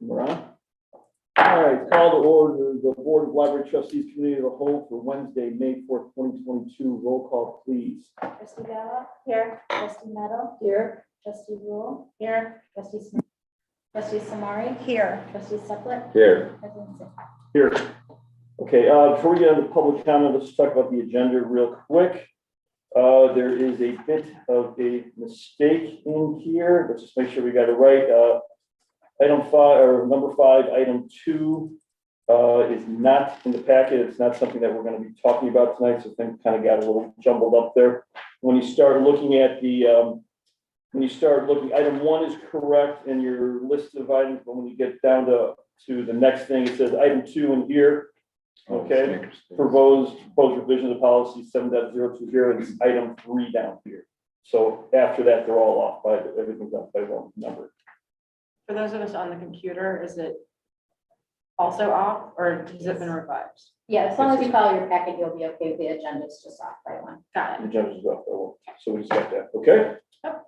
We're on. All right, call to order the Board of Library Trustees Committee of the Whole for Wednesday, May 4th, 2022. Roll call, please. Trustee Bella? Here. Trustee Meadow? Here. Trustee Rule? Here. Trustee Smith? Trustee Samari? Here. Trustee Suplet? Here. President Zinn. Here. Okay, before we get into public comment, let's talk about the agenda real quick. There is a bit of a mistake in here. Let's just make sure we got it right. Item 5 or number 5, item 2 is not in the packet. It's not something that we're going to be talking about tonight. So things kind of got a little jumbled up there. When you start looking at the, item 1 is correct in your list of items, but when you get down to the next thing, it says item 2 in here. Okay, proposed revision of policy 7.020 is item 3 down here. So after that, they're all off by everything's off by one number. For those of us on the computer, is it also off or has it been revised? Yeah, as long as you follow your packet, you'll be okay with the agenda. It's just off by one. Got The it. judges off by one. So we just got that. Okay. Yep.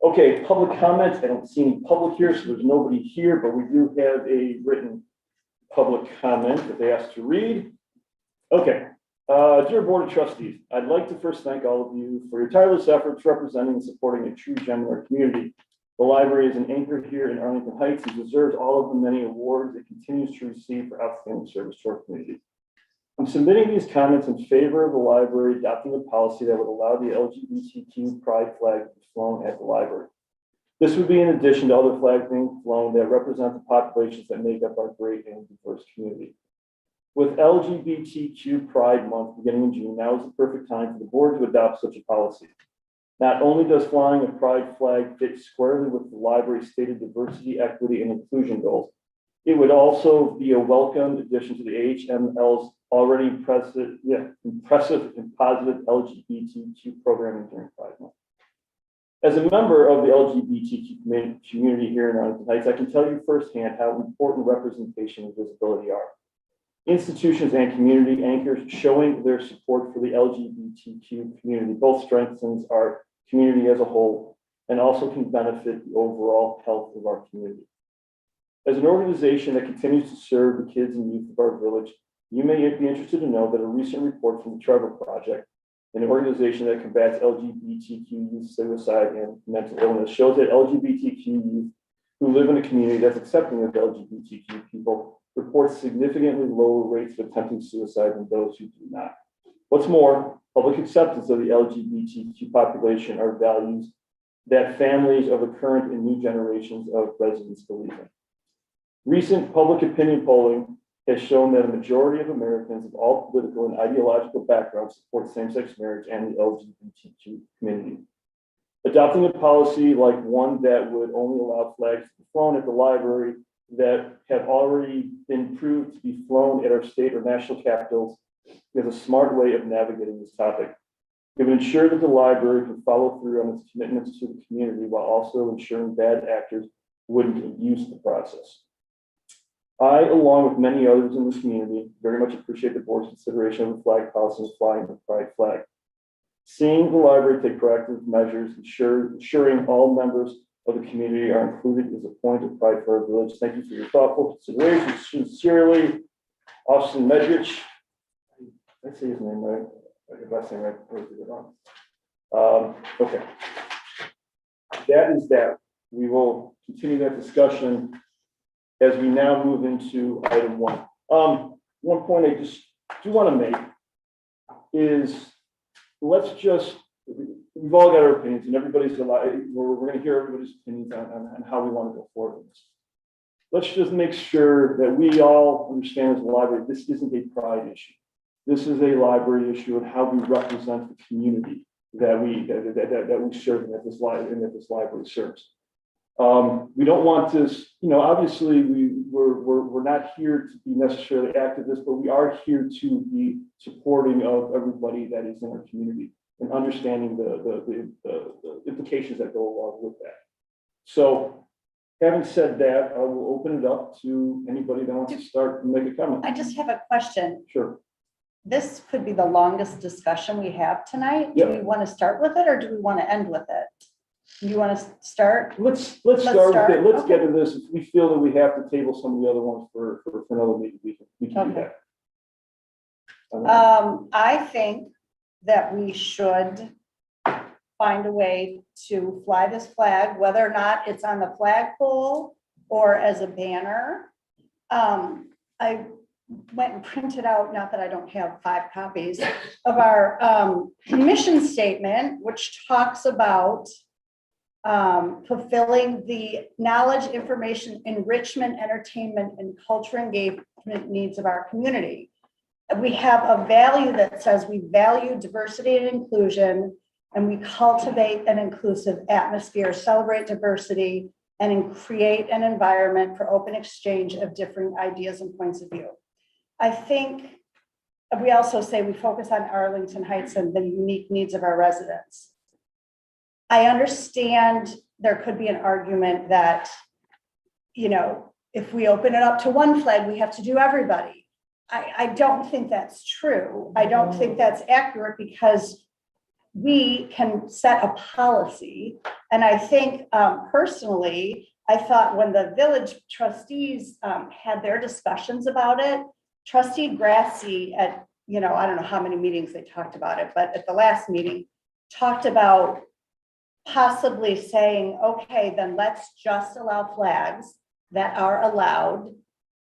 Okay, public comments. I don't see any public here, so there's nobody here, but we do have a written public comment that they asked to read. Okay. Dear Board of Trustees, I'd like to first thank all of you for your tireless efforts representing and supporting a true gem in our community. The library is an anchor here in Arlington Heights and deserves all of the many awards it continues to receive for outstanding service to our community. I'm submitting these comments in favor of the library adopting a policy that would allow the LGBTQ pride flag to be flown at the library. This would be in addition to other flags being flown that represent the populations that make up our great and diverse community. With LGBTQ Pride Month beginning in June, now is the perfect time for the board to adopt such a policy. Not only does flying a pride flag fit squarely with the library's stated diversity, equity, and inclusion goals, it would also be a welcome addition to the AHML's already impressive and positive LGBTQ programming during Pride Month. As a member of the LGBTQ community here in Arlington Heights, I can tell you firsthand how important representation and visibility are. Institutions and community anchors showing their support for the LGBTQ community both strengthens our community as a whole and also can benefit the overall health of our community. As an organization that continues to serve the kids and youth of our village, you may be interested to know that a recent report from the Trevor Project, an organization that combats LGBTQ youth suicide and mental illness, shows that LGBTQ youth who live in a community that's accepting of LGBTQ people report significantly lower rates of attempting suicide than those who do not. What's more, public acceptance of the LGBTQ population are values that families of the current and new generations of residents believe in. Recent public opinion polling has shown that a majority of Americans of all political and ideological backgrounds support same-sex marriage and the LGBTQ community. Adopting a policy like one that would only allow flags to be flown at the library that have already been proved to be flown at our state or national capitals is a smart way of navigating this topic. It would ensure that the library can follow through on its commitments to the community while also ensuring bad actors wouldn't abuse the process. I, along with many others in the community, very much appreciate the board's consideration of the flag policy and flying the pride flag. Seeing the library take proactive measures, ensuring all members of the community are included is a point of pride for our village. Thank you for your thoughtful consideration. Sincerely, Austin Medrich. Did I say his name right? Last name right? Or did it wrong? Okay. That is that. We will continue that discussion as we now move into item 1. One point I just do want to make is we've all got our opinions and everybody's alive. We're going to hear everybody's opinions on how we want to go forward with this. Let's just make sure that we all understand as a library, this isn't a pride issue. This is a library issue and how we represent the community that we serve and that this library serves. We don't want to, obviously we're not here to be necessarily activists, but we are here to be supporting of everybody that is in our community and understanding the implications that go along with that. So having said that, I will open it up to anybody that wants to start and make a comment. I just have a question. Sure. This could be the longest discussion we have tonight. Yeah. Do we want to start with it or do we want to end with it? You want to start? Let's start with start, it. Let's okay. get to this. If we feel that we have to table some of the other ones for another meeting, we can do Okay. that. I think that we should find a way to fly this flag, whether or not it's on the flagpole or as a banner. I went and printed out, not that I don't have 5 copies, of our mission statement, which talks about fulfilling the knowledge, information, enrichment, entertainment, and culture engagement needs of our community. We have a value that says we value diversity and inclusion, and we cultivate an inclusive atmosphere, celebrate diversity, and create an environment for open exchange of different ideas and points of view. I think we also say we focus on Arlington Heights and the unique needs of our residents. I understand there could be an argument that, you know, if we open it up to one flag, we have to do everybody. I don't think that's true. I don't think that's accurate because we can set a policy. And I think personally, I thought when the village trustees had their discussions about it, Trustee Grassi at, you know, I don't know how many meetings they talked about it, but at the last meeting, talked about possibly saying, okay, then let's just allow flags that are allowed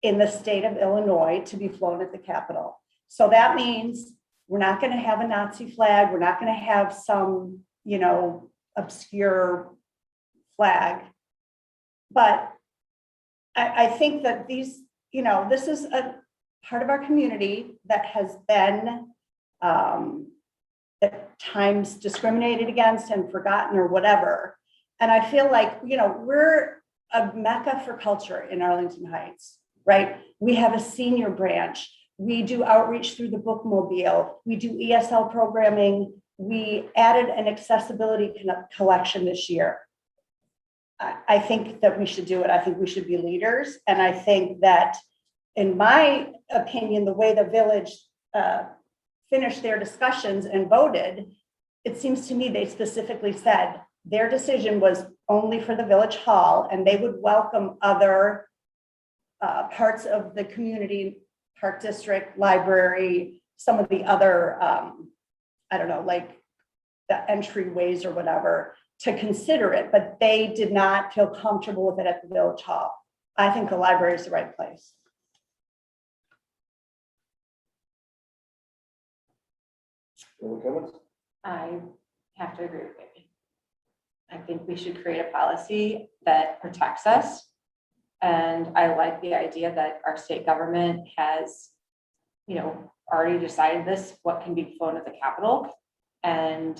in the state of Illinois to be flown at the Capitol. So that means we're not going to have a Nazi flag. We're not going to have some, you know, obscure flag. But I think that these, you know, this is a part of our community that has been at times discriminated against and forgotten or whatever. And I feel like, you know, we're a mecca for culture in Arlington Heights, right? We have a senior branch. We do outreach through the bookmobile. We do ESL programming. We added an accessibility collection this year. I think that we should do it. I think we should be leaders. And I think that, in my opinion, the way the village finished their discussions and voted, it seems to me they specifically said their decision was only for the village hall and they would welcome other parts of the community, park district, library, some of the other, I don't know, like the entryways or whatever, to consider it, but they did not feel comfortable with it at the village hall. I think the library is the right place. Any comments? I have to agree with you. I think we should create a policy that protects us. And I like the idea that our state government has, you know, already decided this, what can be flown at the Capitol. And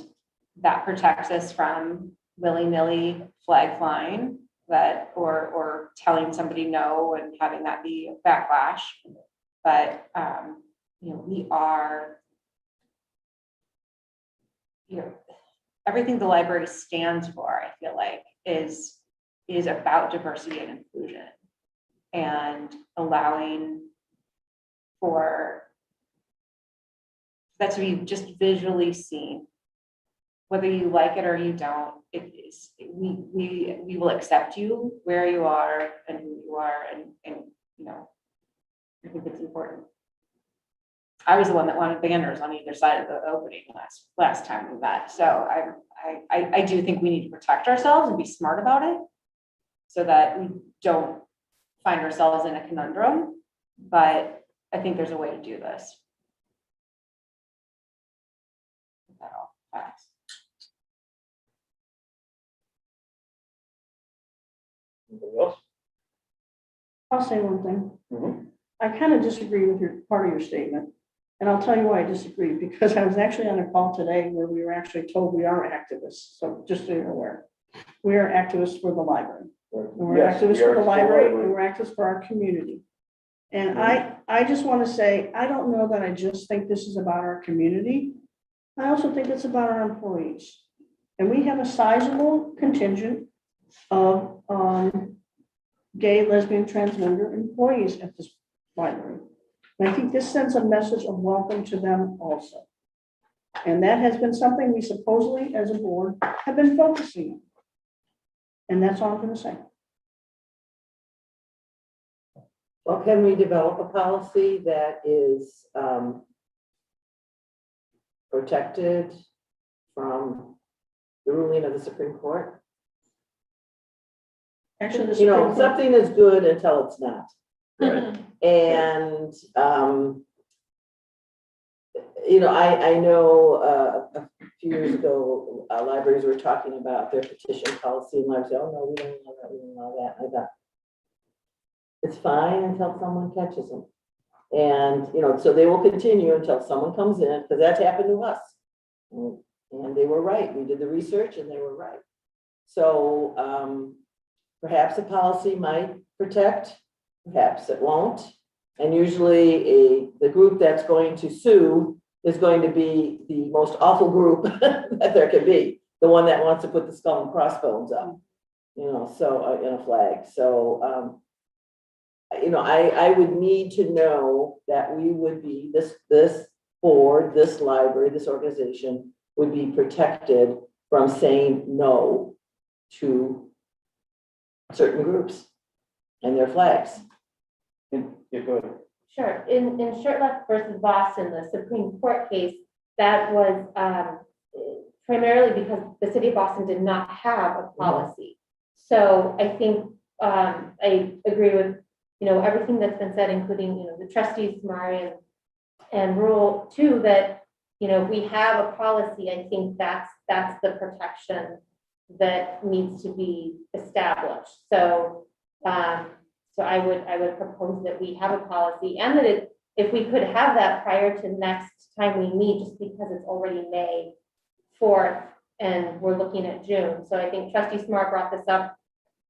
that protects us from willy-nilly flag flying that, or telling somebody no and having that be a backlash. But, you know, we are, you know, everything the library stands for, I feel like, is about diversity and inclusion and allowing for that to be just visually seen. Whether you like it or you don't, we will accept you where you are and who you are, and you know, I think it's important. I was the one that wanted banners on either side of the opening last time we met. So I do think we need to protect ourselves and be smart about it so that we don't find ourselves in a conundrum. But I think there's a way to do this. That'll pass. Anybody else? I'll say one thing. Mhm. I kind of disagree with your part of your statement. And I'll tell you why I disagree, because I was actually on a call today where we were actually told we are activists. So just so you're aware, we are activists for the library. And we're Yes, we activists for are the library library. and we're activists for our community. And I just want to say, I don't know that I just think this is about our community. I also think it's about our employees. And we have a sizable contingent of gay, lesbian, transgender employees at this library. And I think this sends a message of welcome to them also. And that has been something we supposedly, as a board, have been focusing on. And that's all I'm gonna say. Well, can we develop a policy that is protected from the ruling of the Supreme Court? Actually, the You know, Supreme Court, something is good until it's not. Right. And, you know, I know a few years ago, libraries were talking about their petition policy and libraries, oh, no, we don't know that, we don't know that. I thought, it's fine until someone catches them. And, you know, so they will continue until someone comes in, because that's happened to us. And they were right. We did the research and they were right. So perhaps a policy might protect, perhaps it won't. And usually the group that's going to sue is going to be the most awful group that there can be. The one that wants to put the skull and crossbones up, you know, so in a flag. So, you know, I would need to know that we would be, this board, this library, this organization would be protected from saying no to certain groups and their flags. Yeah, go ahead. Sure. In Shirtlift versus Boston, the Supreme Court case, that was primarily because the city of Boston did not have a policy. So I think I agree with, you know, everything that's been said, including, you know, the trustees, Mari and Rule 2, that, you know, if we have a policy, I think that's the protection that needs to be established. So so I would propose that we have a policy, and that if we could have that prior to next time we meet, just because it's already May 4th and we're looking at June. So I think Trustee Smart brought this up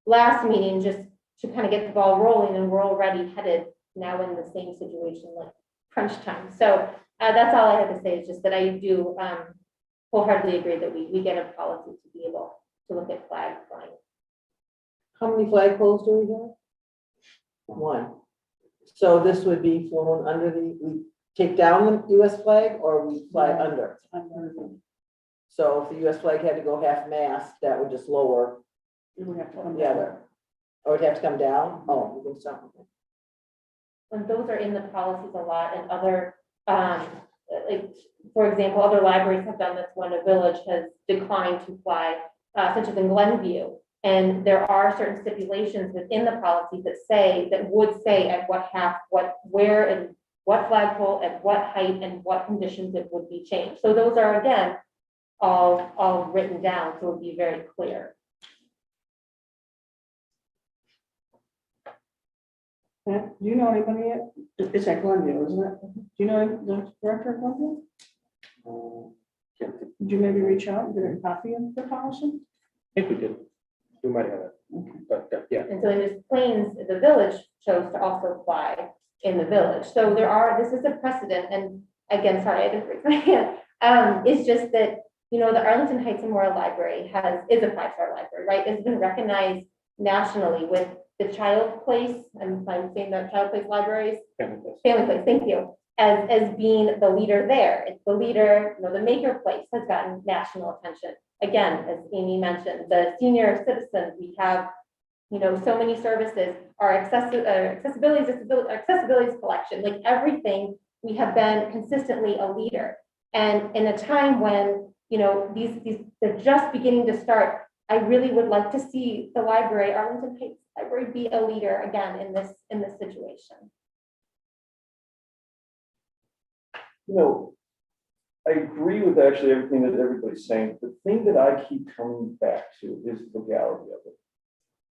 last meeting, just to kind of get the ball rolling, and we're already headed now in the same situation, like crunch time. So that's all I have to say, is just that I do wholeheartedly agree that we get a policy to be able to look at flag flying. How many flagpoles do we have? One. So this would be flown under we take down the US flag, or we fly under? So if the US flag had to go half mast, that would just lower you would have to come the down. other. Or it'd have to come down? Oh, we can stop. And those are in the policies a lot, and other, like, for example, other libraries have done this when a village has declined to fly, such as in Glenview. And there are certain stipulations within the policy that would say at what half, where, and what flagpole, at what height, and what conditions it would be changed. So those are, again, all written down, so it would be very clear. Do you know anybody yet? It's at Glenview, isn't it? Do you know the director of Glenview? Did you maybe reach out and get a copy of the policy? I think we did. We might have it. But yeah. And so in Des Plaines, the village chose to also fly in the village. So this is a precedent, and again, sorry, I didn't raise my hand. It's just that, you know, the Arlington Heights Memorial Library is a 5-star library, right? It's been recognized nationally with the Child Place, and I'm saying that Child Place Libraries, Family Place, thank you, as being the leader there. It's the leader, you know, the Makerspace has gotten national attention. Again, as Amy mentioned, the senior citizens, we have, you know, so many services, our accessibility collection, like everything, we have been consistently a leader. And in a time when, you know, they're just beginning to start, I really would like to see the library, Arlington Heights Library, be a leader again in this situation. You know, I agree with actually everything that everybody's saying. The thing that I keep coming back to is the legality of it.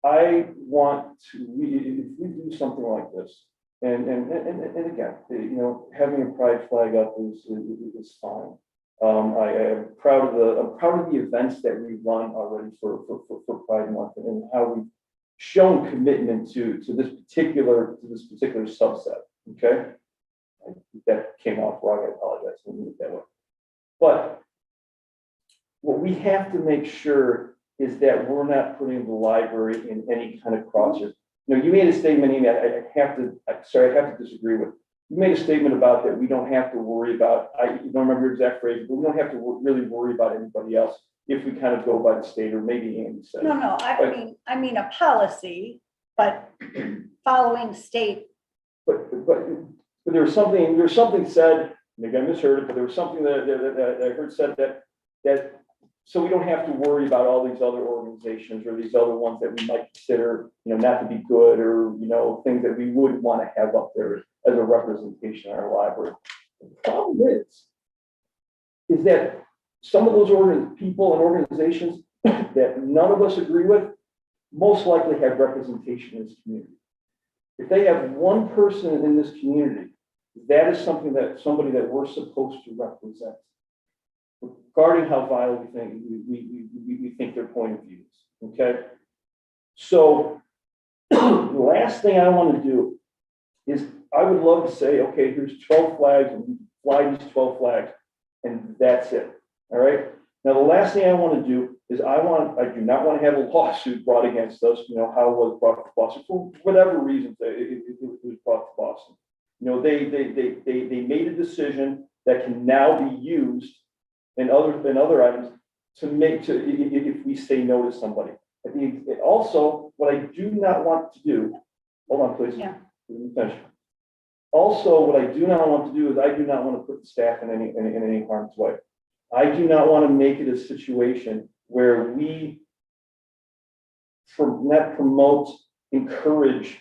I want to, if we do something like this, and again, you know, having a pride flag up is fine. I'm proud of the events that we've run already for Pride Month, and how we've shown commitment to this particular subset. Okay, that came off wrong. I apologize. I didn't mean it that way. But what we have to make sure is that we're not putting the library in any kind of crosshairs. You know, you made a statement, Amy, I have to disagree with. You made a statement about that we don't have to worry about, I don't remember your exact phrase, but we don't have to really worry about anybody else. if we kind of go by the state, or maybe Andy said. No, no, I mean a policy, but following state. But there was something said, maybe I misheard it, but there was something that I heard said that, so we don't have to worry about all these other organizations or these other ones that we might consider, not to be good, or, things that we wouldn't want to have up there as a representation in our library. The problem is that some of those people and organizations that none of us agree with most likely have representation in this community. If they have one person in this community, that is somebody that we're supposed to represent, regarding how vital we think their point of view is. Okay. So the last thing I want to do is I would love to say, okay, here's 12 flags and we fly these 12 flags and that's it. All right. Now, the last thing I want to do is I do not want to have a lawsuit brought against us, how it was brought to Boston, for whatever reasons it was brought to Boston. They made a decision that can now be used in other items if we say no to somebody. Also, what I do not want to do, hold on, please. Yeah. Let me finish. Also, what I do not want to do is I do not want to put the staff in any harm's way. I do not want to make it a situation where we not promote, encourage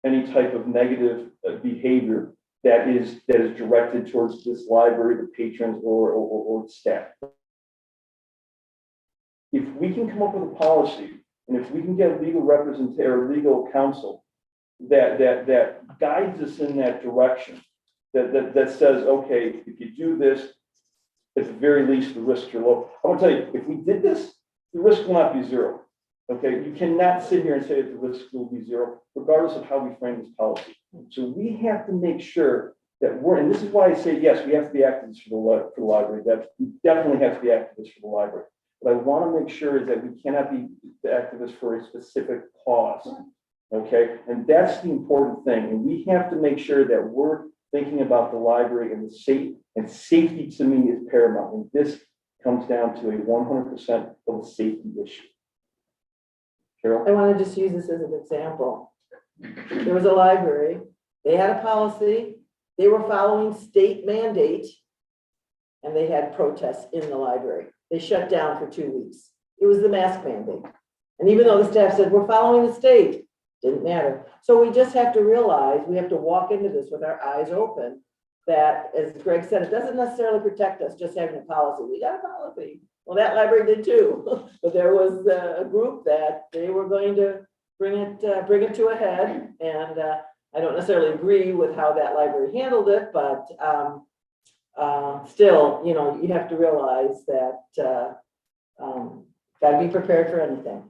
any type of negative behavior that is directed towards this library, the patrons, or the staff. If we can come up with a policy, and if we can get legal representation or legal counsel that guides us in that direction, that says, okay, if you do this, at the very least, the risks are low. I'm gonna tell you, if we did this, the risk will not be zero. Okay, you cannot sit here and say that the risk will be zero, regardless of how we frame this policy. So we have to make sure that and this is why I say, yes, we have to be activists for the library. That we definitely have to be activists for the library. But I want to make sure is that we cannot be the activists for a specific cause. Okay, and that's the important thing. And we have to make sure that we're thinking about the library and safety to me is paramount. And this comes down to a 100% of a safety issue. Carol? I want to just use this as an example. There was a library, they had a policy, they were following state mandate, and they had protests in the library. They shut down for 2 weeks. It was the mask mandate. And even though the staff said, we're following the state, didn't matter. So we just have to realize, we have to walk into this with our eyes open, that, as Greg said, it doesn't necessarily protect us just having a policy. We got a policy. Well, that library did too. But there was a group that they were going to bring it to a head. And I don't necessarily agree with how that library handled it, but still, you have to realize that gotta be prepared for anything.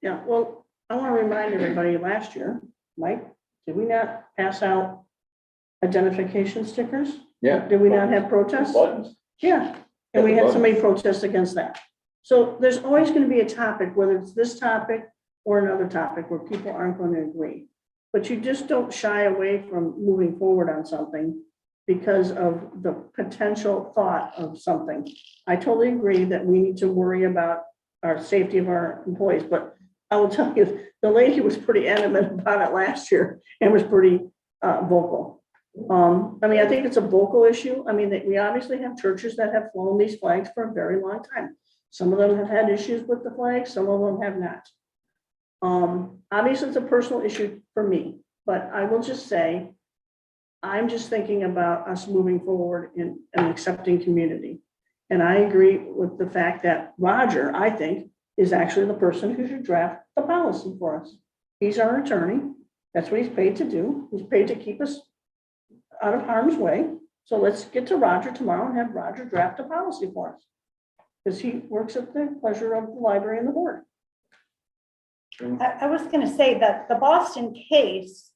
Yeah, well, I want to remind everybody, last year, Mike, did we not pass out identification stickers? Yeah. Did we not have protests? Buttons. Yeah, and we had somebody protest against that. So there's always going to be a topic, whether it's this topic or another topic, where people aren't going to agree. But you just don't shy away from moving forward on something because of the potential thought of something. I totally agree that we need to worry about our safety of our employees, but I will tell you, the lady was pretty adamant about it last year and was pretty vocal. I think it's a vocal issue. We obviously have churches that have flown these flags for a very long time. Some of them have had issues with the flag, some of them have not. Obviously, it's a personal issue for me, but I will just say, I'm just thinking about us moving forward in an accepting community. And I agree with the fact that Roger, I think, is actually the person who should draft the policy for us. He's our attorney. That's what he's paid to do. He's paid to keep us out of harm's way. So let's get to Roger tomorrow and have Roger draft a policy for us. Because he works at the pleasure of the library and the board. I was going to say that the Boston case,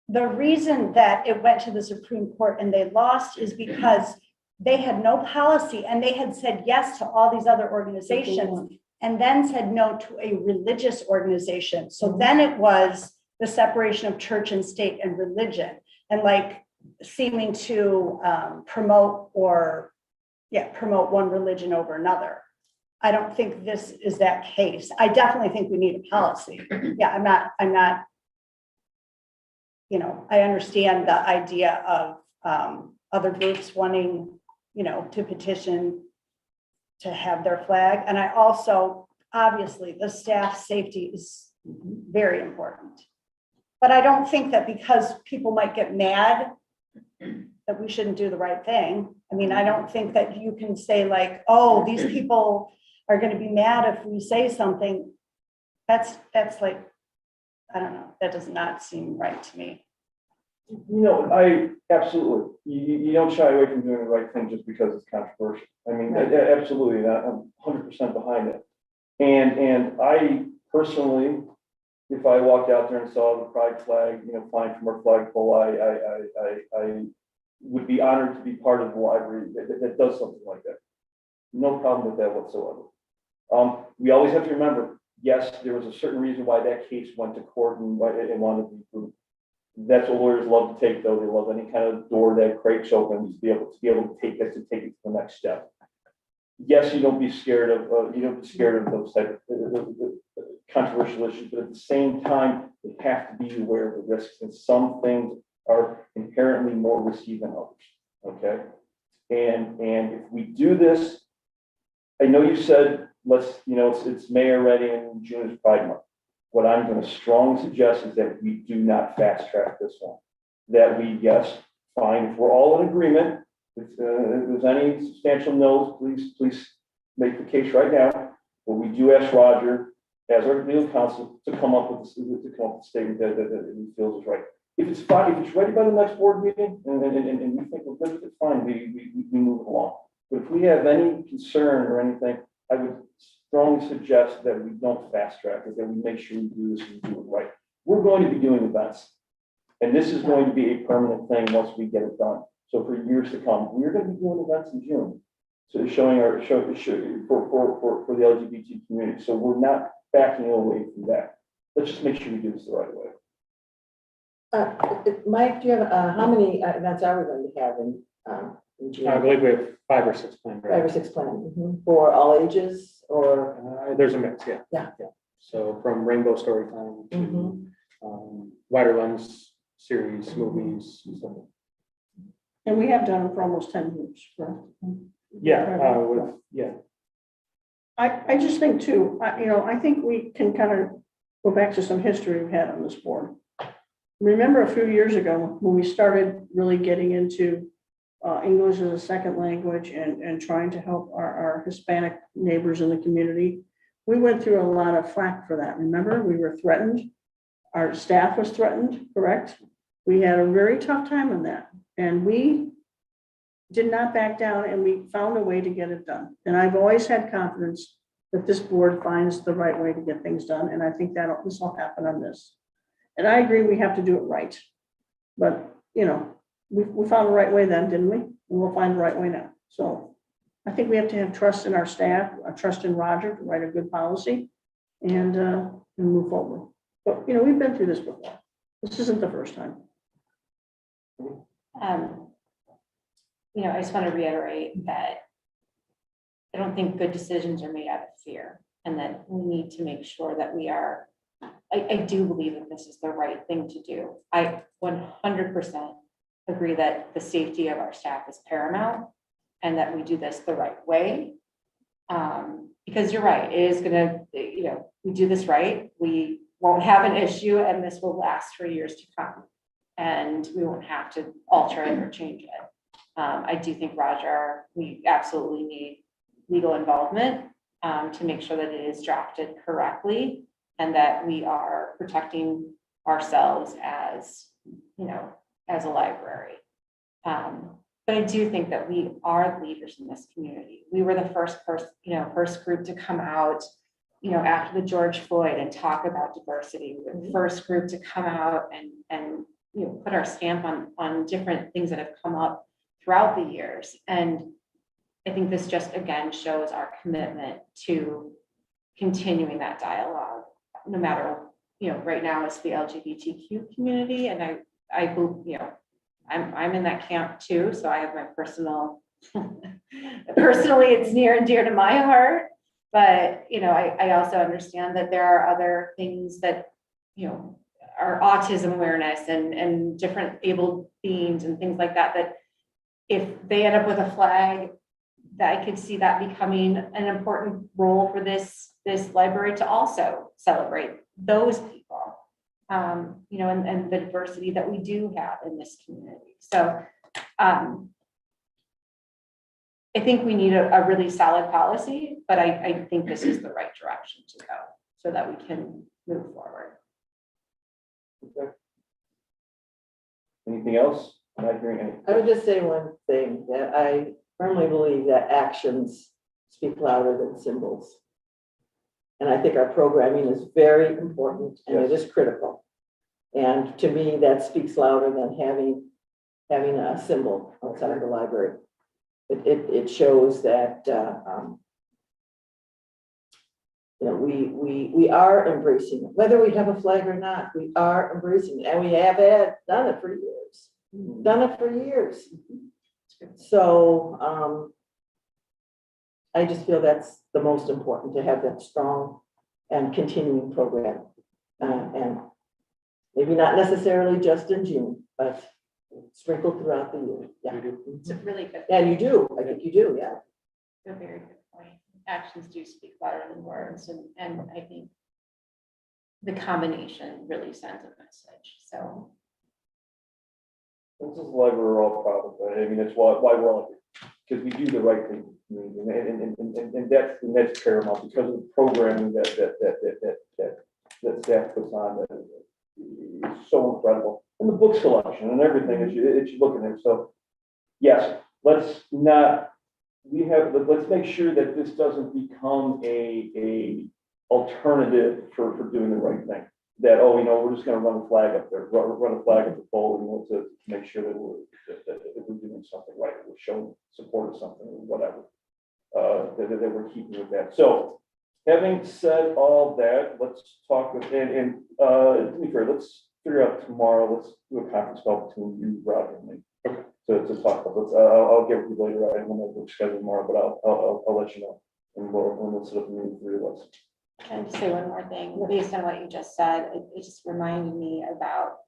the reason that it went to the Supreme Court and they lost is because they had no policy and they had said yes to all these other organizations and then said no to a religious organization. So then it was the separation of church and state and religion, and seeming to promote one religion over another. I don't think this is that case. I definitely think we need a policy. Yeah, I'm not, I understand the idea of other groups wanting, to petition to have their flag. And I also, obviously, the staff safety is very important. But I don't think that because people might get mad that we shouldn't do the right thing. I mean, I don't think that you can say like, oh, these people are going to be mad if we say something. That's like, I don't know, that does not seem right to me. I absolutely, you don't shy away from doing the right thing just because it's controversial. I mean, absolutely, I'm 100% behind it. And I personally, if I walked out there and saw the pride flag, flying from our flagpole, I would be honored to be part of the library that does something like that. No problem with that whatsoever. We always have to remember, yes, there was a certain reason why that case went to court and wanted to be proved. That's what lawyers love to take, though. They love any kind of door that cracks open to be able to take it to the next step. Yes, you don't be scared of those type of controversial issues, but at the same time, you have to be aware of the risks, and some things are inherently more risky than others. Okay, and if we do this, I know you said it's May already and June is Pride Month. What I'm going to strongly suggest is that we do not fast track this one. That we, yes, fine, if we're all in agreement, if there's any substantial no's, please make the case right now. But we do ask Roger, as our legal counsel, to come up with a statement that he feels is right. If it's fine, if it's ready by the next board meeting, and we think we're good, it's fine, we move it along. But if we have any concern or anything, I would strongly suggest that we don't fast track it, that we make sure we do this and do it right. We're going to be doing events, and this is going to be a permanent thing once we get it done. So for years to come, we're going to be doing events in June, so showing for the LGBT community. So we're not backing away from that. Let's just make sure we do this the right way. Mike, do you have, how many events are we going to have in June? I believe we have 5 or 6 planned. 5 or 6 planned, for all ages, or? There's a mix, yeah. Yeah. So from Rainbow Storytime to Wider Lens series, movies, and stuff. And we have done it for almost 10 years, correct? Yeah. I just think too, I think we can kind of go back to some history we've had on this board. Remember a few years ago when we started really getting into English as a second language and trying to help our Hispanic neighbors in the community, we went through a lot of flack for that. Remember, we were threatened. Our staff was threatened, correct? We had a very tough time on that. And we did not back down, and we found a way to get it done. And I've always had confidence that this board finds the right way to get things done. And I think that this will happen on this. And I agree we have to do it right. But, we found the right way then, didn't we? And we'll find the right way now. So I think we have to have trust in our staff, trust in Roger to write a good policy and move forward. But, we've been through this before. This isn't the first time. I just want to reiterate that I don't think good decisions are made out of fear, and that we need to make sure that we are, I do believe that this is the right thing to do. I 100% agree that the safety of our staff is paramount and that we do this the right way. Because you're right, it is gonna, we do this right, we won't have an issue and this will last for years to come. And we won't have to alter it or change it. I do think, Roger, we absolutely need legal involvement to make sure that it is drafted correctly and that we are protecting ourselves as, as a library. But I do think that we are leaders in this community. We were the first group to come out, after the George Floyd and talk about diversity. We were the first group to come out and put our stamp on different things that have come up throughout the years. And I think this just, again, shows our commitment to continuing that dialogue, no matter, right now it's the LGBTQ community. And I believe, I'm in that camp too. So I have my personally, it's near and dear to my heart. But, I also understand that there are other things that, are autism awareness and different able beings and things like that, that if they end up with a flag, that I could see that becoming an important role for this library to also celebrate those people. And the diversity that we do have in this community. So I think we need a really solid policy, but I think this is the right direction to go so that we can move forward. Okay. Anything else? I'm not hearing anything. I would just say one thing, that I firmly believe that actions speak louder than symbols. And I think our programming is very important and it is critical. And to me, that speaks louder than having a symbol outside the library. It shows that we are embracing it, whether we have a flag or not. We are embracing it, and we have done it for years. So I just feel that's the most important, to have that strong and continuing program, and maybe not necessarily just in June, but sprinkled throughout the year. Yeah, It's a really good. yeah, you do. I think you do. Yeah. A very good point. Actions do speak louder than words, and I think the combination really sends a message. So This is why we're all proud of it. I mean, that's why we're all here, because we do the right thing. And that's paramount, because of the programming that staff puts on. That is so incredible, and the book selection and everything that you look at there. So yes, let's make sure that this doesn't become a alternative for doing the right thing. That, we're just going to run a flag up there, run a flag at the pole, to make sure that we're doing something right, we're showing support of something or whatever, that we're keeping with that. So, having said all that, let's talk with, and to be fair, let's figure out tomorrow, let's do a conference call between you, Rob, and me. Okay. To talk about this. I'll get with you later. I don't know if we'll schedule tomorrow, but I'll let you know. And we'll set up a meeting for you. can I just say one more thing? Based on what you just said, it just reminded me about,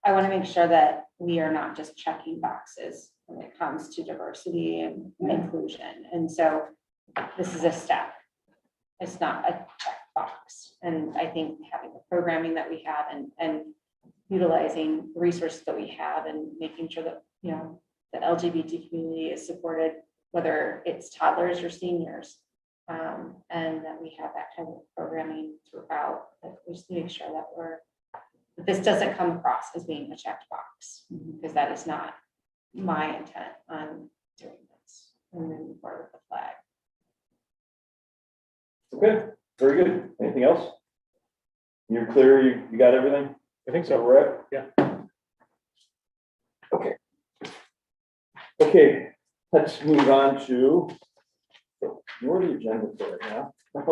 I want to make sure that we are not just checking boxes when it comes to diversity and inclusion. And so this is a step. It's not a check box. And I think having the programming that we have and utilizing the resources that we have and making sure that, the LGBT community is supported, whether it's toddlers or seniors, and that we have that kind of programming throughout. That we just need to make sure that that this doesn't come across as being a checked box, because that is not my intent on doing this and moving forward with the flag. Okay, very good. Anything else? You're clear? You got everything? I think So so. we're at? Yeah. Okay, let's move on to, you're the agenda for it now. I'm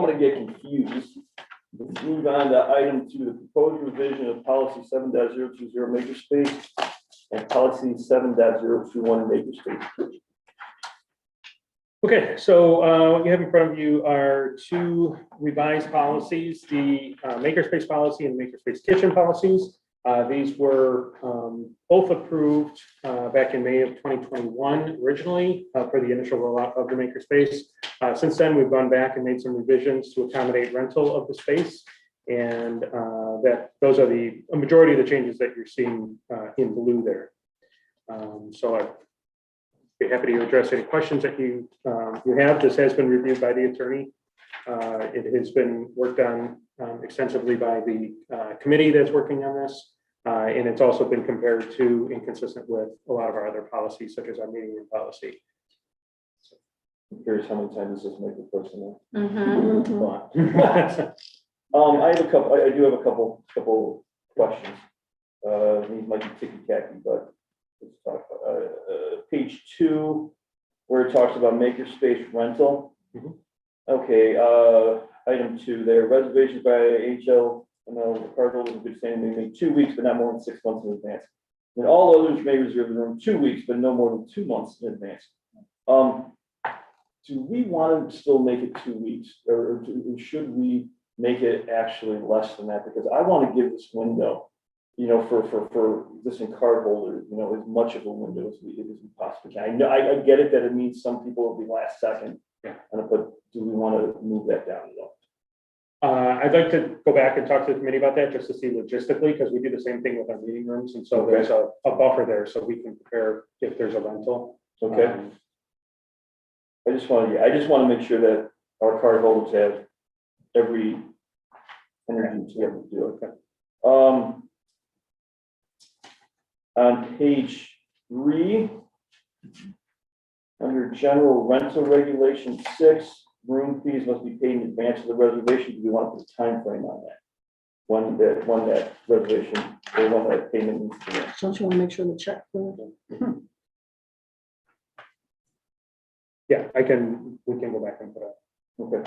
gonna get confused. Let's move on to item 2, the proposed revision of policy 7.020 Makerspace and policy 7.021 Makerspace. Okay, so what you have in front of you are 2 revised policies, the Makerspace policy and Makerspace kitchen policies. These were both approved back in May of 2021 originally for the initial rollout of the Makerspace. Since then, we've gone back and made some revisions to accommodate rental of the space. And those are a majority of the changes that you're seeing in blue there. So I'd be happy to address any questions that you have. This has been reviewed by the attorney. It has been worked on extensively by the committee that's working on this. And it's also been compared to inconsistent with a lot of our other policies, such as our meeting room policy. I'm curious how many times this is make the personal. Mm-hmm. I do have a couple questions. These might be ticky-tacky, but let's talk about page 2, where it talks about Makerspace Rental. Mhm. Okay, item 2 there, reservations by HL, the card holders in good standing may make 2 weeks, but not more than 6 months in advance. And all others may reserve the room 2 weeks, but no more than 2 months in advance. do we want to still make it 2 weeks, or should we make it actually less than that? Because I want to give this window, for existing card holders, as much of a window as we possibly can. I know, I get it that it means some people will be last second. Yeah. But do we want to move that down at all? I'd like to go back and talk to the committee about that, just to see logistically, because we do the same thing with our meeting rooms, and so there's a buffer there, so we can prepare if there's a rental. Okay. I just want to make sure that our card holders have every energy to be able to do it. On page 3, under general rental regulation 6, room fees must be paid in advance of the reservation. Do we want to put a time frame on that? When that reservation, or when that payment needs to be made? Don't you want to make sure the check? Yeah, we can go back and put up. Okay.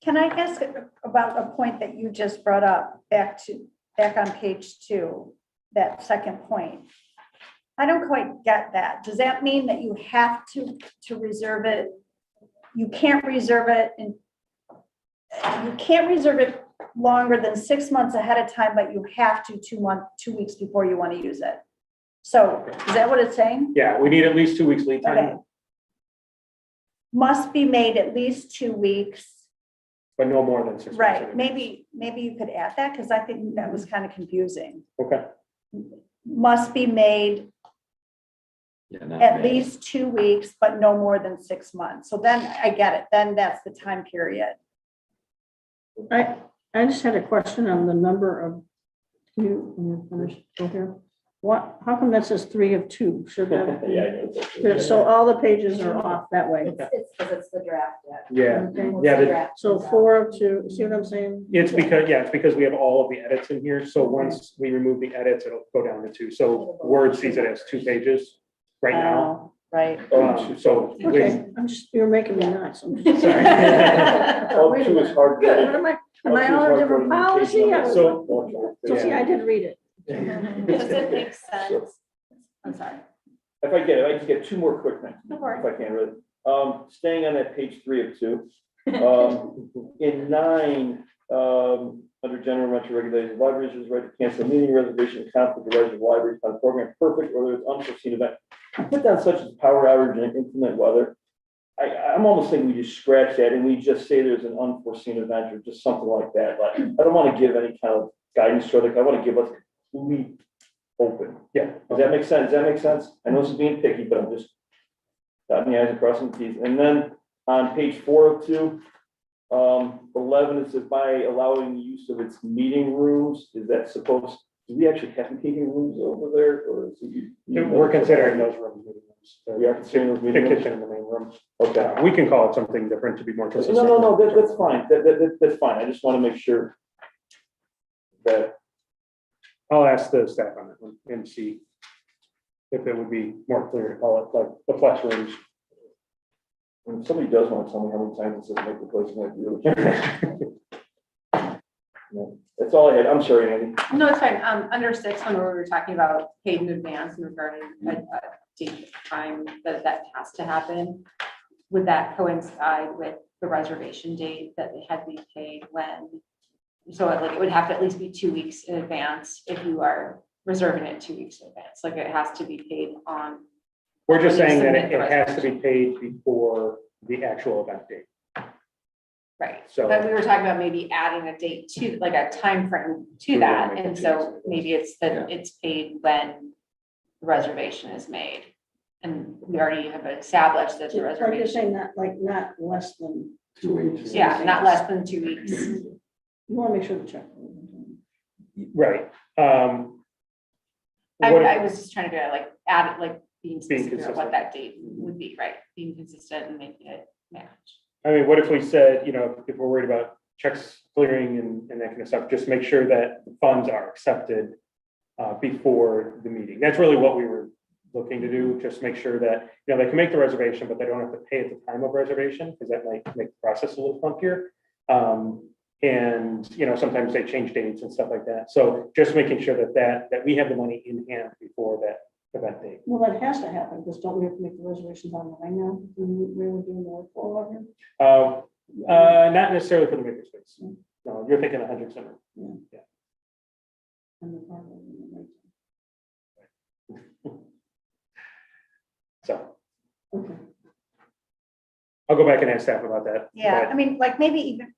Can I ask about a point that you just brought up, back on page 2, that second point? I don't quite get that. Does that mean that you have to reserve it? You can't reserve it longer than 6 months ahead of time, but you have to 2 weeks before you want to use it. So is that what it's saying? Yeah, we need at least 2 weeks lead time. Okay. Must be made at least 2 weeks. But no more than 6 months. Right, maybe you could add that, because I think that was kind of confusing. Okay. Must be made at least 2 weeks, but no more than 6 months. So then I get it, then that's the time period. I just had a question on the number of, can you finish go here? How come that says 3 of 2? Should that? Yeah, I know. Yeah, so all the pages are off that way. It's because it's the draft yet. Yeah, Okay. yeah, So 4 of 2, see what I'm saying? it's because we have all of the edits in here, so once we remove the edits, it'll go down to 2. So Word sees it as 2 pages right now. Right. So Okay, you're making me nuts. I'm sorry. Oh, Wait a 2 is minute. hard. Good, am I on a different policy? So So see, I did read it. Does it make sense? I'm sorry. if I just get 2 more quick things, if I can, really. Staying on that page 3 of 2, in 9, under general rental regulations, libraries is right to cancel a meeting reservation, conflict the rights of libraries on program perfect, or there's unforeseen event. Put down such as power outage and inclement weather. I'm almost thinking we just scratch that and we just say there's an unforeseen event or just something like that. Like, I don't want to give any kind of guidance to it. I want to give us completely open. Yeah. Does that make sense? I know this is being picky, but I'm just dotting the i's and crossing the t's. And then on page 4 of 2, 11, it says by allowing the use of its meeting rooms, is that supposed, do we actually have meeting rooms over there, or is it? we're considering those rooms meeting rooms. We are considering those The meeting rooms? kitchen and the main room. Okay. We can call it something different to be more consistent. No, that's fine. That's fine. I just want to make sure that, I'll ask the staff on that one and see if it would be more clear to call it like the flex rooms. when somebody does want to tell me how many times it says make the place like really. No, that's all I had. I'm sorry, Andy. No, it's fine. Under 6, when we were talking about paid in advance and regarding a date time that has to happen, would that coincide with the reservation date that it had to be paid when? So it would have to at least be 2 weeks in advance if you are reserving it 2 weeks in advance. Like it has to be paid on. We're just when you saying that submit the it has to be paid before the actual event date. Right, So- but we were talking about maybe adding a date to, like a time frame to We that, wanna make and it so change. maybe it's that it's paid when the reservation is made. And we already have established that the Like you're reservation, saying that, like, not less than 2 weeks. yeah, not less than 2 weeks. You want to make sure the check. Right. I What- was just trying to figure out, like, add it, like, being specific about consistent. what that date would be, right? Being consistent and making it match. I mean, what if we said, if we're worried about checks clearing and that kind of stuff, just make sure that the funds are accepted before the meeting. That's really what we were looking to do, just make sure that, they can make the reservation, but they don't have to pay at the time of reservation, because that might make the process a little funkier. And, sometimes they change dates and stuff like that. So just making sure that we have the money in hand before that event date. Well, that has to happen, because don't we have to make the reservations online now? We were doing the workflow of it. Not necessarily for the makerspace. No, you're thinking 100 Center. And the parking, right. So Okay. I'll go back and ask staff about that. Yeah, I mean, like maybe even,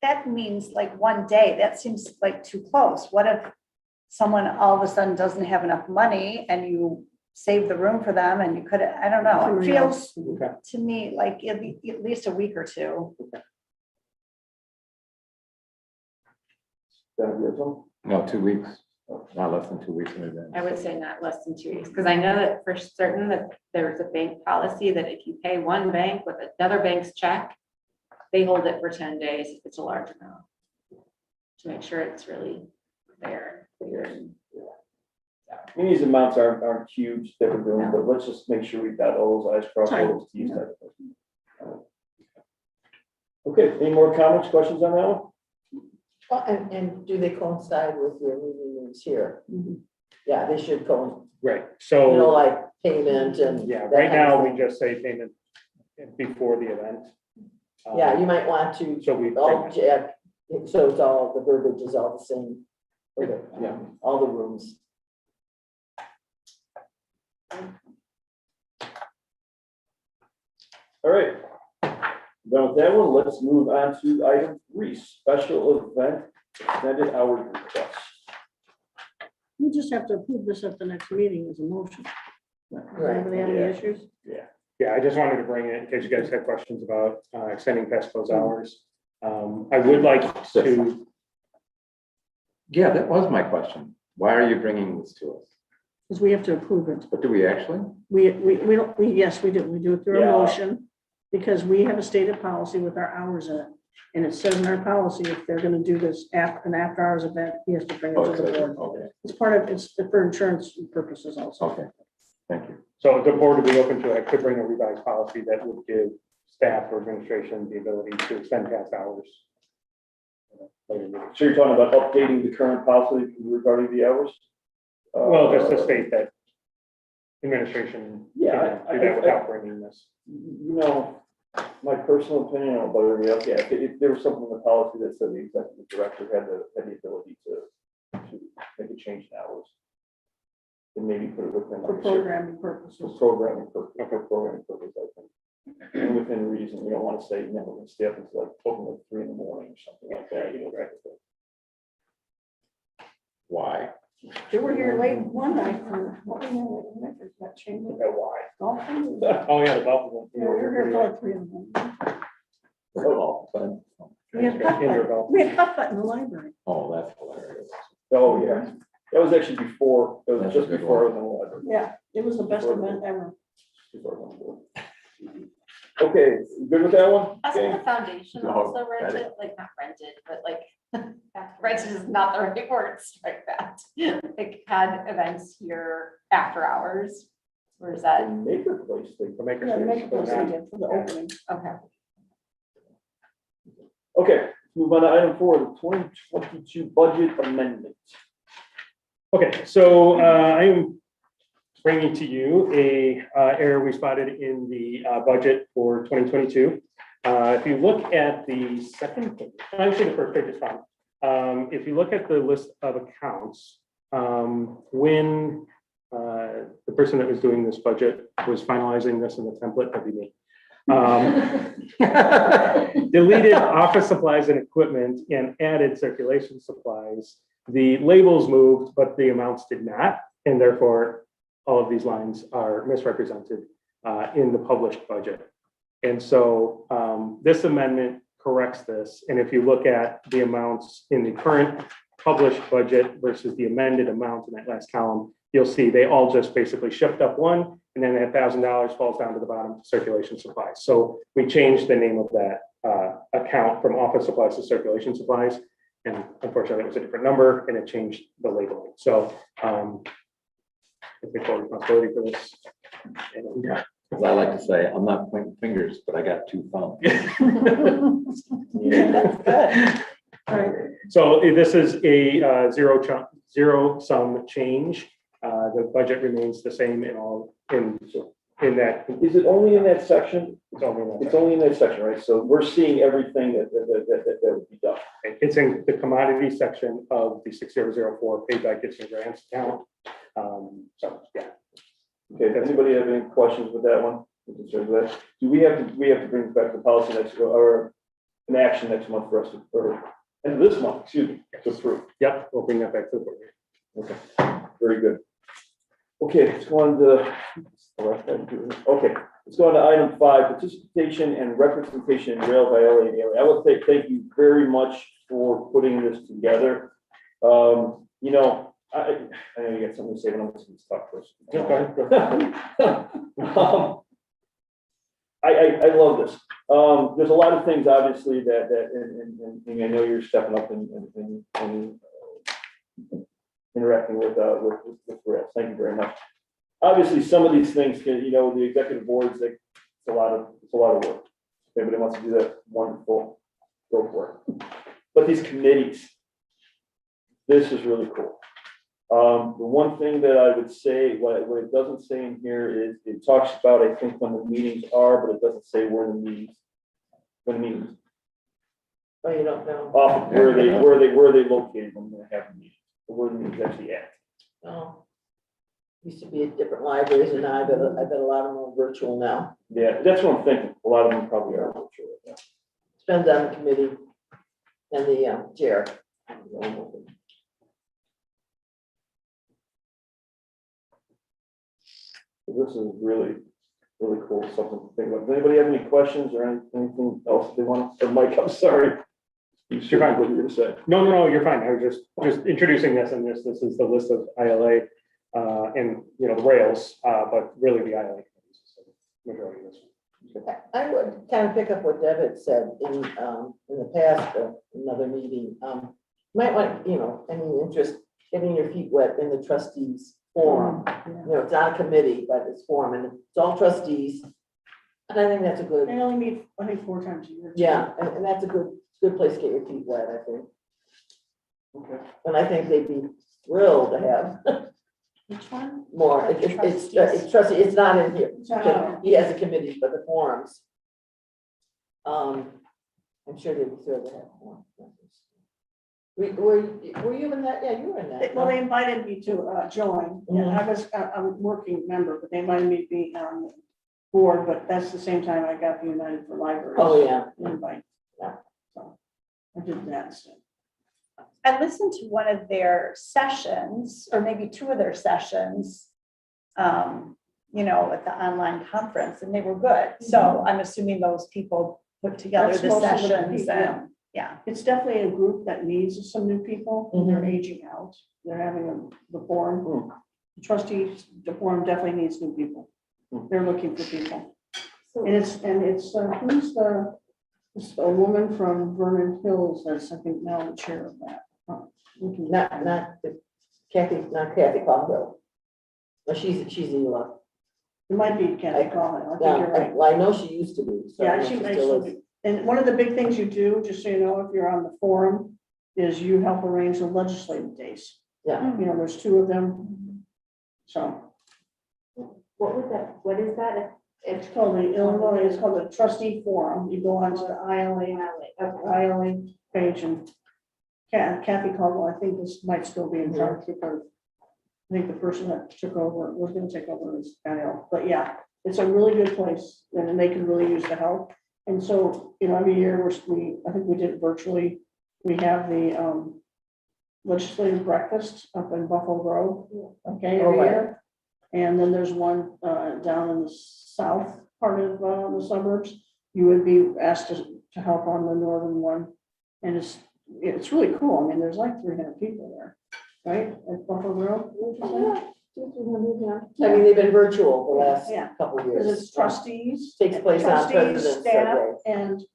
that means like one day, that seems like too close. What if someone all of a sudden doesn't have enough money and you save the room for them and you could, I don't know, it Somebody feels else. Okay. to me like at least a week or two. No, 2 weeks, not less than 2 weeks in advance. I would say not less than 2 weeks, because I know that for certain that there's a bank policy that if you pay one bank with another bank's check, they hold it for 10 days if it's a large amount. To make sure it's really there. I mean, these amounts aren't huge that we're doing, but let's just make sure we've got all those I's crossed, all those T's. Type of thing. Okay, any more comments, questions on that one? Well, and do they coincide with your meeting rooms here? Mhm. Yeah, they should coincide, Right. you know, So like payment and. yeah, that right kind of now we thing. just say payment before the event. Yeah, you might want to, So we. all, yeah, so it's all, the verbiage is all the same. Okay, yeah, all the rooms. All right. Done with that one, let's move on to item 3, special event extended hours request. We just have to approve this at the next meeting as a motion. Does anybody have any Yeah. issues? Yeah, I just wanted to bring it in case you guys had questions about extending past those hours. I would like to, Yeah, that was my question. Why are you bringing this to us? Because we have to approve it. But do we actually? We don't, yes, we do. We do it through a Yeah. motion because we have a stated policy with our hours in it. And it says in our policy, if they're gonna do this an after hours event, he has to bring it to the board. Okay, It's part of, it's for insurance purposes also. okay, thank you. so the board would be open to, I could bring a revised policy that would give staff or administration the ability to extend past hours. Later in the week. So you're talking about updating the current policy regarding the hours? Well, just to state that administration Yeah, can do that without bringing this. You know, my personal opinion, I don't know about everybody else, yeah, if there was something in the policy that said the executive director had the ability to make a change in hours, then maybe put it within. For programming purposes. For programming purpose, I think. And within reason, we don't want to say, no, we're gonna stay up until like 3 in the morning or something like that, you know, right? Why? They were here late one night for, what was that change? Why? Golfing? Oh, yeah, the golf one. Yeah, we were here till like 3 in the morning. Oh, but- We had putt Indoor putt. golf. We had putt putt in the library. oh, that's hilarious. Oh, yeah, that was actually before, it was That's just a good before I one. was in the library. Yeah, it was the best event ever. Before I was on the board. Okay, good with that one? Hasn't Okay. the foundation No, also got it. rented, like not rented, but like, rented is not the right word, strike that. Like had events here after hours, or is that, Maker place thing. For makers. Yeah, make it for the opening. okay. Okay, let's move on to item 4, the 2022 budget amendment. Okay, so I am bringing to you a error we spotted in the budget for 2022. If you look at the second page, actually the first page is fine. If you look at the list of accounts, when the person that was doing this budget was finalizing this in the template, that'd be me. Deleted office supplies and equipment and added circulation supplies. The labels moved, but the amounts did not, and therefore all of these lines are misrepresented in the published budget. And so this amendment corrects this. And if you look at the amounts in the current published budget versus the amended amount in that last column, you'll see they all just basically shift up one, and then that $1,000 falls down to the bottom to circulation supplies. So we changed the name of that account from office supplies to circulation supplies. And unfortunately, it was a different number and it changed the labeling. So I take full responsibility for this. And, As I like to say, I'm not pointing fingers, but I got 2 thumbs. Yeah, that's good. Right. So this is a zero sum change. The budget remains the same in all, in that. Is it only in that section? It's only in that It's only in that section, right? So we're seeing everything that would be done. It's in the commodity section of the 6004 paid by gifts and grants account. So, yeah. Okay, does anybody have any questions with that one? Concerns with that? Do we have to bring it back to policy next, or an action next month for us to, or end of this month, excuse me, to approve? Yep, we'll bring that back to the board. Okay, very good. Okay, let's go on to, okay, let's go on to item 5, participation and representation in rail by LA and ALA. I will say thank you very much for putting this together. You know, I know you got something to say, but I'm just going to talk first. I love this. There's a lot of things, obviously, and I know you're stepping up and interacting with rails. Thank you very much. Obviously, some of these things can, you know, the executive boards, it's a lot of work. If anybody wants to do that, wonderful, go for it. But these committees, this is really cool. The one thing that I would say, what it doesn't say in here is, it talks about, I think, when the meetings are, but it doesn't say where the meetings, Oh, you don't know? often, where they located when they have the meetings, where the meetings actually at. Oh. Used to be at different libraries, and now I bet a lot of them are virtual now. Yeah, that's what I'm thinking. A lot of them probably are virtual. Yeah. Depends on the committee and the chair. So this is really, really cool, something to think about. Does anybody have any questions or anything else they want to, Mike, I'm sorry. You're fine. What you were gonna say? No, you're fine. I was just introducing this, and this is the list of ILA, and, you know, the rails, but really the ILA. Majority of this. I would kind of pick up what Deb had said in the past, another meeting. Might want, you know, any interest, getting your feet wet in the trustees forum. You know, it's not a committee, but it's forum, and it's all trustees. And I think that's a good, They only meet, I think, 4 times a year. yeah, and that's a good place to get your feet wet, I think. Okay. And I think they'd be thrilled to have Which one? more. It's trustee, it's not in here. Oh. He has a committee, but the forums. I'm sure they'd be thrilled to have more. Were you in that? Yeah, you were in that. Well, they invited me to join, and I was a working member, but they invited me to be on the board, but that's the same time I got the United for Libraries. Oh, yeah. Invite. Yeah. So I did that instead. I listened to one of their sessions, or maybe 2 of their sessions, you know, at the online conference, and they were good. So I'm assuming those people put together That's the most of the sessions people, and, yeah. It's definitely a group that needs some new people. They're aging out. They're having the forum. The trustees, the forum definitely needs new people. They're looking for people. And it's who's it's a woman from Vernon Hills that's, I think, now the chair of that. Not Kathy Congo. No, she's Ela. It might be Kathy Collin. I think Yeah, you're right. well, I know she used to be. So I Yeah, know she may still still is. be. And one of the big things you do, just so you know, if you're on the forum, is you help arrange the legislative days. Yeah. You know, there's 2 of them. So What is that? it's called the Illinois, it's called the trustee forum. You go onto the ILA page, and Kathy Caldwell, I think this might still be in charge because I think the person that took over, was gonna take over is Danielle. But yeah, it's a really good place, and they can really use the help. And so, you know, every year I think we did it virtually. We have the legislative breakfast up in Buffalo Grove, okay, every right. year. And then there's one down in the south part of the suburbs. You would be asked to help on the northern one. And it's really cool. I mean, there's like 300 people there, right? At Buffalo Grove. I mean, they've been virtual the last Yeah. couple of Because years. it's trustees. Takes place on trustees, President's staff, Day. and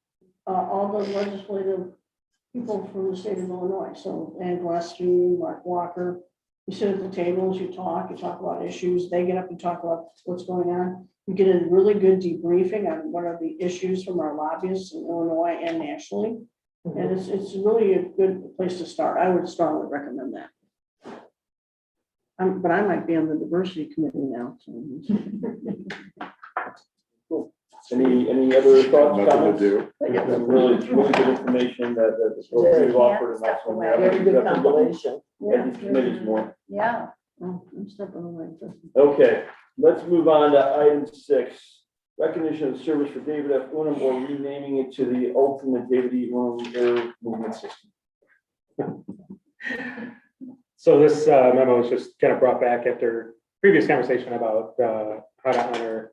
all the legislative people from the state of Illinois. So Ann Gillespie, Mark Walker, you sit at the tables, you talk about issues. They get up and talk about what's going on. You get a really good debriefing on what are the issues from our lobbyists in Illinois and nationally. And it's really a good place to start. I would strongly recommend that. But I might be on the diversity committee now, so. Any other thoughts, Nothing to comments? do. Some really good information that the folks have offered, and that's one we have Very to good definitely look compilation. at these committees more. Yeah. Oh, I'm stepping away. Okay, let's move on to item 6. Recognition of service for David F. Unum, or renaming it to the Ultimate David E. Unum Air Movement System. So this memo was just kind of brought back after previous conversation about how to honor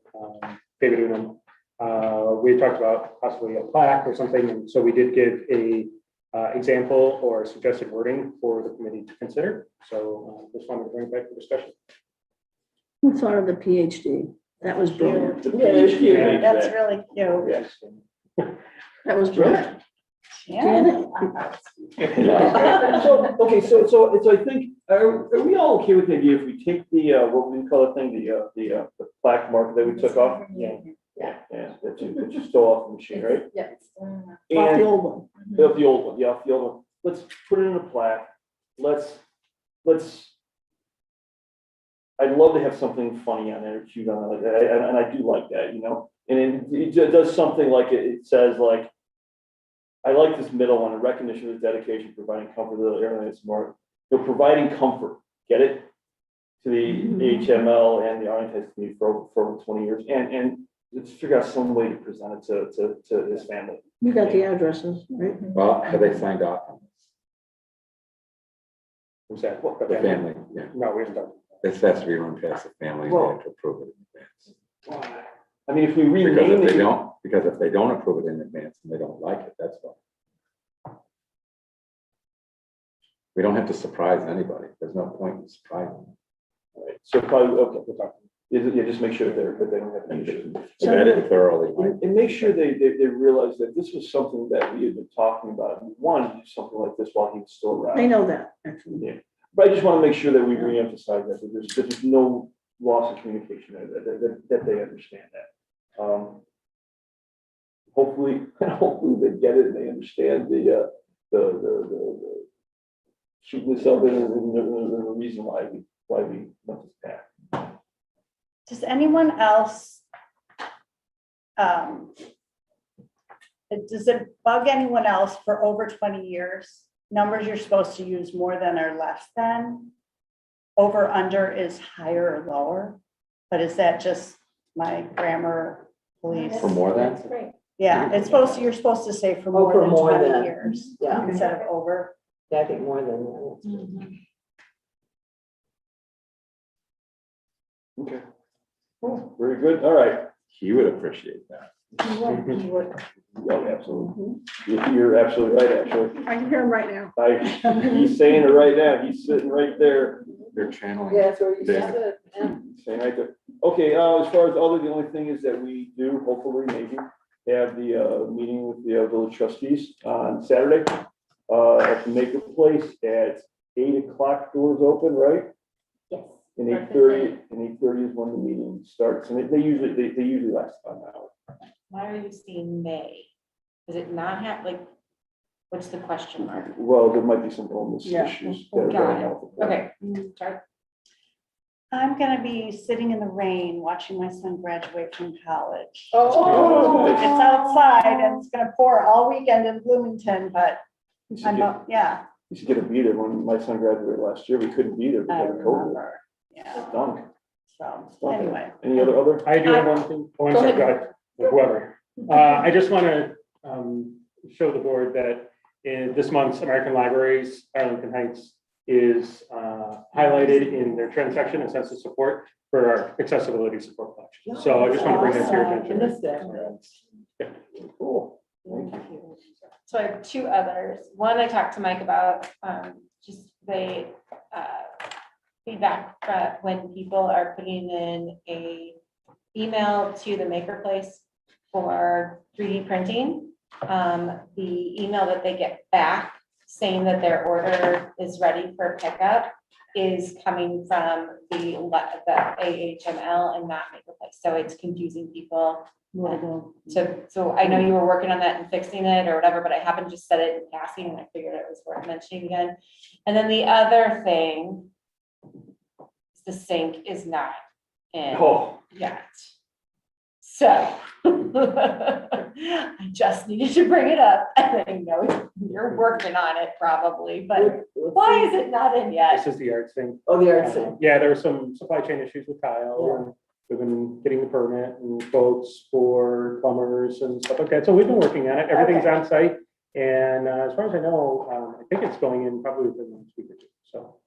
David Unum. We talked about possibly a plaque or something, and so we did give a example or suggested wording for the committee to consider. So just wanted to bring it back for discussion. Who thought of the PhD? That was brilliant. The Yeah, PhD in HVAC. That's really cute. Yes. That was brilliant. Yeah. So, okay, so I think, are we all okay with the idea if we take the, what we call the thing, the plaque marker that we took off? Yeah. Yeah, that you stole off the machine, right? Yeah. Off the And old one. off the old one, yeah, off the old one. Let's put it in a plaque. I'd love to have something funny on there, cute on it, like that, and I do like that, you know? And it does something like, it says like, I like this middle one, a recognition of the dedication, providing comfort to the airline is more, they're providing comfort, get it? To the HML and the Arlington community for over 20 years, and let's figure out some way to present it to his family. You got the addresses, right? Well, have they signed off on Who's that? this? The family, yeah. No, we haven't done. This has to be run past the family, and they have to approve it in advance. I mean, if we Because rename if they it, don't, because if they don't approve it in advance and they don't like it, that's why. We don't have to surprise anybody. There's no point in surprising them. right, so probably, okay, we'll talk. Yeah, just make sure that they don't have any issues. Vet it thoroughly. And make sure they realize that this was something that we had been talking about. We wanted to do something like this while he was still around. They know that, actually. But I just want to make sure that we reemphasize that there's no loss of communication, that they understand that. Hopefully they get it and they understand the cuteness of it and the reason why we went this path. Does anyone else, does it bug anyone else for over 20 years? Numbers you're supposed to use more than or less than? Over, under is higher or lower? But is that just my grammar police? For more than? That's great. Yeah, you're supposed to say for Oh, more for than more 20 than. years Yeah, instead of over. yeah, I think more than that. Okay. Cool. Very good. All right. He would appreciate that. Oh, absolutely. You're absolutely right, actually. I can hear him right now. He's saying it right now. He's sitting right there. They're channeling. Yeah, that's where you Yeah. said it. Yeah. Saying right there. Okay, as far as other, the only thing is that we do, hopefully, maybe, have the meeting with the village trustees on Saturday at the Makerspace at 8 o'clock, doors open, right? Yes. And 8:30, and 8:30 is when the meeting starts, and they usually last about an hour. Why are you saying May? Does it not have, like, what's the question mark? Well, there might be some illness Yeah. issues. that are Got going it. on with the- Okay, sorry. I'm gonna be sitting in the rain, watching my son graduate from college. Oh. It's outside and it's gonna pour all weekend in Bloomington, but You should get- yeah, you should get to be there. When my son graduated last year, we couldn't be there I because of COVID. remember. Yeah, Dunk. so Dunk. anyway. Any other? I do have one thing. Oh, I'm sorry, go ahead. Whoever. I just want to show the board that in this month's American Libraries, Arlington Heights is highlighted in their trend section and sense of support for our accessibility support collection. So I just want to bring that to your I attention. missed that. Cool. Thank you. So I have two others. One, I talked to Mike about, just the feedback when people are putting in a email to the Makerspace for 3D printing. The email that they get back saying that their order is ready for pickup is coming from the AHML and not Makerspace. So it's confusing people. So I know you were working on that and fixing it or whatever, but I haven't just said it in passing and I figured it was worth mentioning again. And then the other thing the sink is not in Oh, yet. So I just needed to bring it up. And I know you're working on it probably, but why is it not in This yet? is the arts thing. Oh, the art thing. Yeah, there were some supply chain issues with Kyle, and we've been getting the permit and quotes for plumbers and stuff like that. So we've been working on it. Everything's on site. And as far as I know, I think it's going in probably within the next week or two. So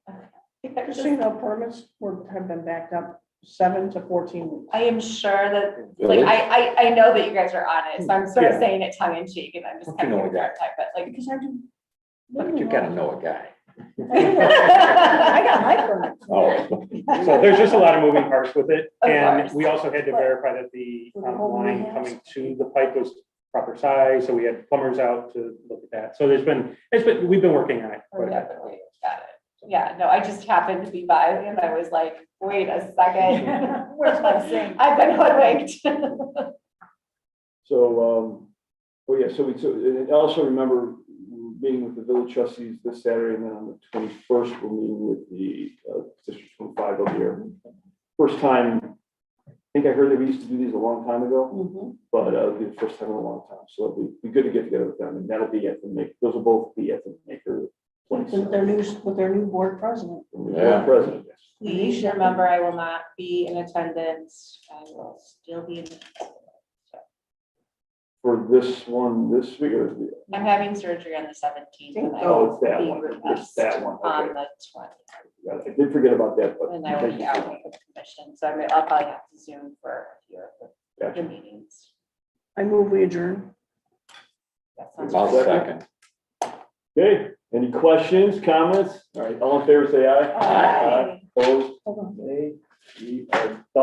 Just so you know, permits have been backed up 7 to 14 weeks. I am sure that, like, I know that you guys are on it, so I'm sort of Yeah. saying it tongue in cheek, and I'm just Don't kind you of know giving a you a type, but like. Because I do. But you gotta know a guy. I got my permit. Oh. So there's just a lot of moving parts with it. Of And course. we also had to verify that the For the whole line house. coming to the pipe was proper size. So we had plumbers out to look at that. So we've been working on it. quite a bit. Definitely, got it. Yeah, no, I just happened to be by and I was like, wait a second. Where's my sink? I've been hoodwinked. so, and also remember meeting with the village trustees this Saturday, and then on the 21st, we're meeting with the District 25 over here. First time, I think I heard that we used to do these a long time ago, but it'll be the first time in a long time. So it'll be good to get together with them, and that'll be at the those will both be at the Maker place. With their new board president. Yeah. President, yes. Please remember, I will not be in attendance. I will still be in. For this one, this week or the. I'm having surgery on the 17th. And I Oh, will it's that be one. It's regressed that one. on Okay. the 20th. I did forget about that, but. And I will be out of the commission, so I'll probably have to Zoom for a few of the Gotcha. meetings. I move we adjourn. That sounds I'll great. second. Okay, any questions, comments? All right, all in favor, say aye. Aye. Opposed? Hold on. Nay. We are done.